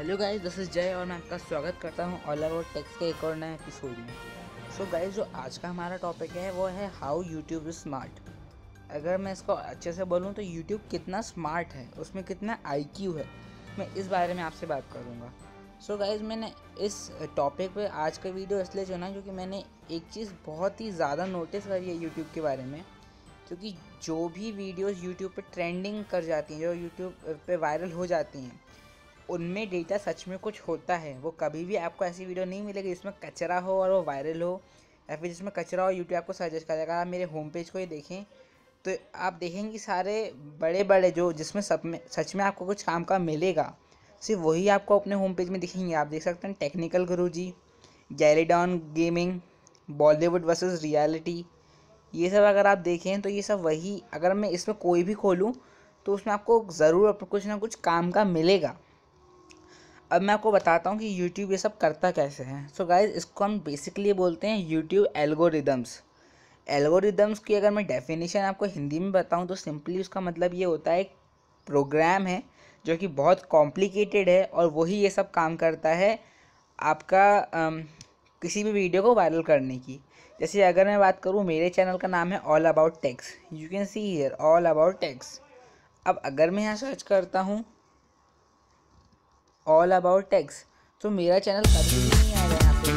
Hello guys, this is जय और मैं आपका स्वागत करता हूं ऑल अबाउट टेक्स के एक और नए एपिसोड में। सो गाइस, जो आज का हमारा टॉपिक है वो है हाउ यूट्यूब इज़ स्मार्ट। अगर मैं इसको अच्छे से बोलूं तो यूट्यूब कितना स्मार्ट है, उसमें कितना आईक्यू है, मैं इस बारे में आपसे बात करूंगा। सो गाइस, मैंने इस टॉपिक पे आज का वीडियो इसलिए चुना क्योंकि मैंने एक चीज़ बहुत ही ज़्यादा नोटिस करी है यूट्यूब के बारे में। क्योंकि जो भी वीडियोज़ यूट्यूब पर ट्रेंडिंग कर जाती हैं, जो यूट्यूब पे वायरल हो जाती हैं, उनमें डेटा सच में कुछ होता है। वो कभी भी आपको ऐसी वीडियो नहीं मिलेगी जिसमें कचरा हो और वो वायरल हो, या फिर जिसमें कचरा हो यूट्यूब आपको सजेस्ट करेगा। आप मेरे होम पेज को ही देखें तो आप देखेंगे सारे बड़े बड़े जो जिसमें सब में सच में आपको कुछ काम का मिलेगा, सिर्फ वही आपको अपने होम पेज में दिखेंगे। आप देख सकते हैं टेक्निकल गुरुजी, गैलीडॉन गेमिंग, बॉलीवुड वर्सेस रियलिटी, ये सब अगर आप देखें तो ये सब वही। अगर मैं इसमें कोई भी खोलूँ तो उसमें आपको ज़रूर कुछ ना कुछ काम का मिलेगा। अब मैं आपको बताता हूँ कि YouTube ये सब करता कैसे है। सो गाइज, इसको हम बेसिकली बोलते हैं YouTube एल्गोरिदम्स। एल्गोरिदम्स की अगर मैं डेफिनेशन आपको हिंदी में बताऊँ तो सिंपली उसका मतलब ये होता है, एक प्रोग्राम है जो कि बहुत कॉम्प्लिकेटेड है और वही ये सब काम करता है आपका किसी भी वीडियो को वायरल करने की। जैसे अगर मैं बात करूँ, मेरे चैनल का नाम है all about techs. You can see here all about techs. अब अगर मैं यहाँ सर्च करता हूँ ऑल अबाउट टेक्स तो मेरा चैनल कभी भी नहीं आएगा यहाँ पे।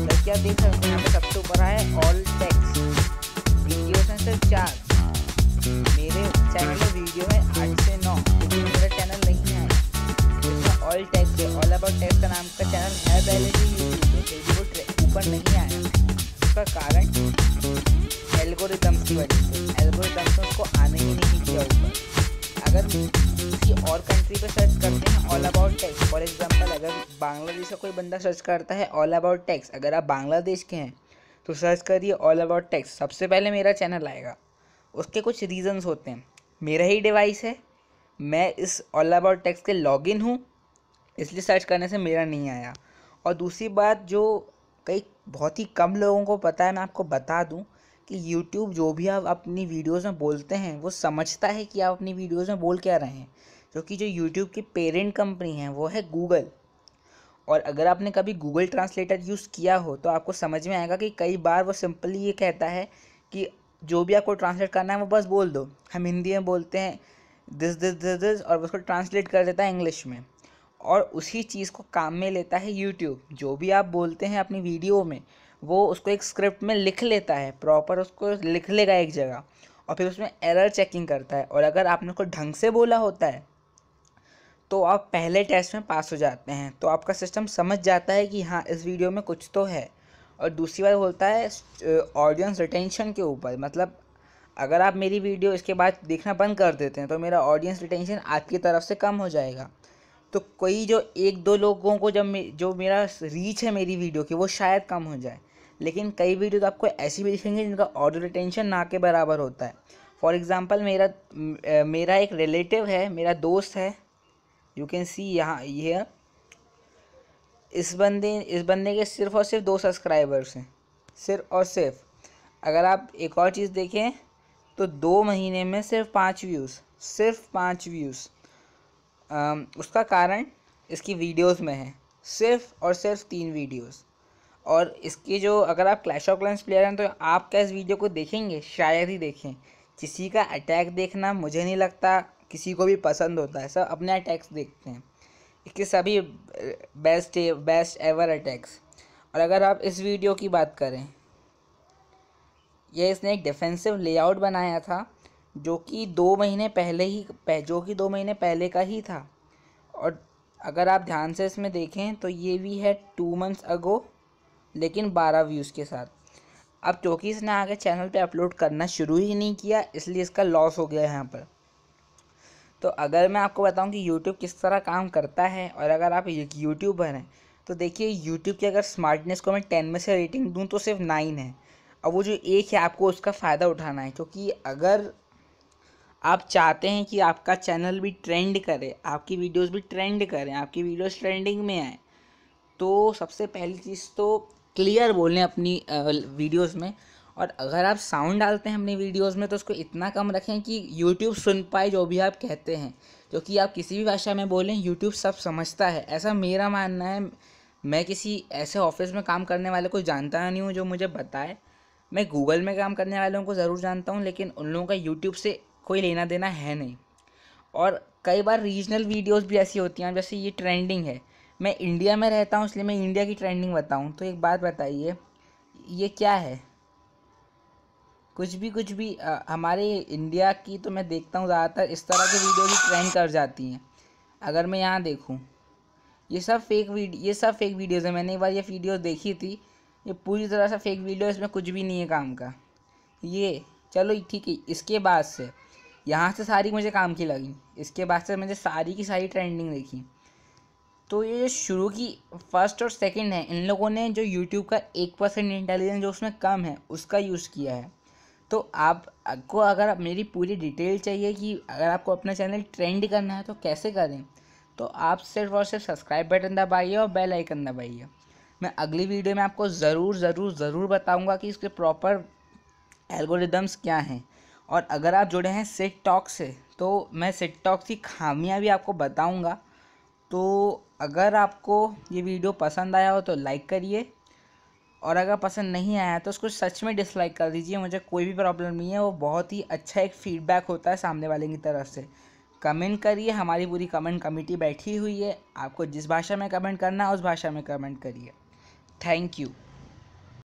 जैसे आप देख सकते हैं यहाँ पे सबसे ऊपर है ऑल टेक्स, वीडियोस हैं सिर्फ 4। मेरे चैनल में वीडियो है 8 से 9, लेकिन मेरा चैनल नहीं है इसमें ऑल टेक्स है। ऑल अबाउट टेक्स का नाम का चैनल है पहले से यूट्यूब पे, फिर भी वो ऊपर नहीं आया। इसका कारण एल्गोरिदम्स की वजह से। एल्गोरिदम्स ने उसको आने ही नहीं दिया ऊपर। अगर किसी और कंट्री पे सर्च करते हैं all about techs, for example अगर बांग्लादेश का कोई बंदा सर्च करता है ऑल अबाउट टेक्स, अगर आप बांग्लादेश के हैं तो सर्च करिए ऑल अबाउट टेक्स, सबसे पहले मेरा चैनल आएगा। उसके कुछ रीजंस होते हैं। मेरा ही डिवाइस है, मैं इस ऑल अबाउट टेक्स के लॉगिन हूँ, इसलिए सर्च करने से मेरा नहीं आया। और दूसरी बात जो कई बहुत ही कम लोगों को पता है, मैं आपको बता दूं कि YouTube जो भी आप अपनी वीडियोस में बोलते हैं वो समझता है कि आप अपनी वीडियोस में बोल क्या रहे हैं। क्योंकि जो YouTube की पेरेंट कंपनी है वो है गूगल। और अगर आपने कभी गूगल ट्रांसलेटर यूज़ किया हो तो आपको समझ में आएगा कि कई बार वो सिंपली ये कहता है कि जो भी आपको ट्रांसलेट करना है वो बस बोल दो। हम हिंदी में बोलते हैं दिस दिस दिस दिस और उसको ट्रांसलेट कर देता है इंग्लिश में, और उसी चीज़ को काम में लेता है यूट्यूब। जो भी आप बोलते हैं अपनी वीडियो में वो उसको एक स्क्रिप्ट में लिख लेता है, प्रॉपर उसको लिख लेगा एक जगह, और फिर उसमें एरर चेकिंग करता है। और अगर आपने उसको ढंग से बोला होता है तो आप पहले टेस्ट में पास हो जाते हैं। तो आपका सिस्टम समझ जाता है कि हाँ, इस वीडियो में कुछ तो है। और दूसरी बात बोलता है ऑडियंस रिटेंशन के ऊपर। मतलब अगर आप मेरी वीडियो इसके बाद देखना बंद कर देते हैं तो मेरा ऑडियंस रिटेंशन आपकी तरफ से कम हो जाएगा। तो कोई जो एक दो लोगों को जो मेरा रीच है मेरी वीडियो की वो शायद कम हो जाए, लेकिन कई वीडियो तो आपको ऐसी भी दिखेंगे जिनका ऑडियो रिटेंशन ना के बराबर होता है। फॉर एग्ज़ाम्पल मेरा एक रिलेटिव है, मेरा दोस्त है, यू कैन सी यहाँ ये इस बंदे के सिर्फ और सिर्फ 2 सब्सक्राइबर्स हैं, सिर्फ और सिर्फ। अगर आप एक और चीज़ देखें तो 2 महीने में सिर्फ 5 व्यूज़, सिर्फ 5 व्यूज़। उसका कारण इसकी वीडियोस में है, सिर्फ और सिर्फ 3 वीडियोस। और इसकी जो अगर आप क्लैश ऑफ क्लैंस प्लेयर हैं तो आप क्या इस वीडियो को देखेंगे? शायद ही देखें। किसी का अटैक देखना मुझे नहीं लगता किसी को भी पसंद होता है, सब अपने अटैक्स देखते हैं। इसके सभी बेस्ट एवर अटैक्स। और अगर आप इस वीडियो की बात करें, ये इसने एक डिफेंसिव लेआउट बनाया था जो कि 2 महीने पहले का ही था। और अगर आप ध्यान से इसमें देखें तो ये भी है 2 मंथ्स अगो, लेकिन 12 व्यूज़ के साथ। अब क्योंकि इसने आगे चैनल पे अपलोड करना शुरू ही नहीं किया, इसलिए इसका लॉस हो गया यहाँ पर। तो अगर मैं आपको बताऊं कि YouTube किस तरह काम करता है, और अगर आप एक यूट्यूबर हैं तो देखिए YouTube की अगर स्मार्टनेस को मैं 10 में से रेटिंग दूं तो सिर्फ 9 है। अब वो जो 1 है आपको उसका फ़ायदा उठाना है। क्योंकि अगर आप चाहते हैं कि आपका चैनल भी ट्रेंड करे, आपकी वीडियोस भी ट्रेंड करें, आपकी वीडियोस ट्रेंडिंग में आए, तो सबसे पहली चीज़ तो क्लियर बोलें अपनी वीडियोस में। और अगर आप साउंड डालते हैं अपनी वीडियोस में तो उसको इतना कम रखें कि यूट्यूब सुन पाए जो भी आप कहते हैं, क्योंकि आप किसी भी भाषा में बोलें यूट्यूब सब समझता है, ऐसा मेरा मानना है। मैं किसी ऐसे ऑफिस में काम करने वाले को जानता नहीं हूँ जो मुझे बताए। मैं गूगल में काम करने वालों को ज़रूर जानता हूँ, लेकिन उन लोगों का यूट्यूब से कोई लेना देना है नहीं। और कई बार रीजनल वीडियोस भी ऐसी होती हैं, जैसे ये ट्रेंडिंग है, मैं इंडिया में रहता हूँ इसलिए मैं इंडिया की ट्रेंडिंग बताऊँ। तो एक बात बताइए, ये क्या है? कुछ भी हमारे इंडिया की तो मैं देखता हूँ ज़्यादातर इस तरह की वीडियो भी ट्रेंड कर जाती हैं। अगर मैं यहाँ देखूँ, ये सब फेक वीडियोज़ है। मैंने एक बार ये वीडियो देखी थी, ये पूरी तरह से फेक वीडियो, इसमें कुछ भी नहीं है काम का। ये चलो ठीक है, इसके बाद से यहाँ से सारी मुझे काम की लगी, इसके बाद से मुझे सारी की सारी ट्रेंडिंग देखी। तो ये जो शुरू की फर्स्ट और सेकंड है, इन लोगों ने जो यूट्यूब का 1% इंटेलिजेंस जो उसमें कम है उसका यूज़ किया है। तो आपको अगर मेरी पूरी डिटेल चाहिए कि अगर आपको अपना चैनल ट्रेंड करना है तो कैसे करें, तो आप सिर्फ और सिर्फ सब्सक्राइब बटन दबाइए और बेल आइकन दबाइए। मैं अगली वीडियो में आपको ज़रूर बताऊंगा कि इसके प्रॉपर एल्गोरिदम्स क्या हैं। और अगर आप जुड़े हैं सिट टॉक से तो मैं सिट टॉक की खामियां भी आपको बताऊंगा। तो अगर आपको ये वीडियो पसंद आया हो तो लाइक करिए, और अगर पसंद नहीं आया तो उसको सच में डिसलाइक कर दीजिए, मुझे कोई भी प्रॉब्लम नहीं है। वो बहुत ही अच्छा एक फीडबैक होता है सामने वाले की तरफ से। कमेंट करिए, हमारी पूरी कमेंट कमेटी बैठी हुई है, आपको जिस भाषा में कमेंट करना है उस भाषा में कमेंट करिए। Thank you.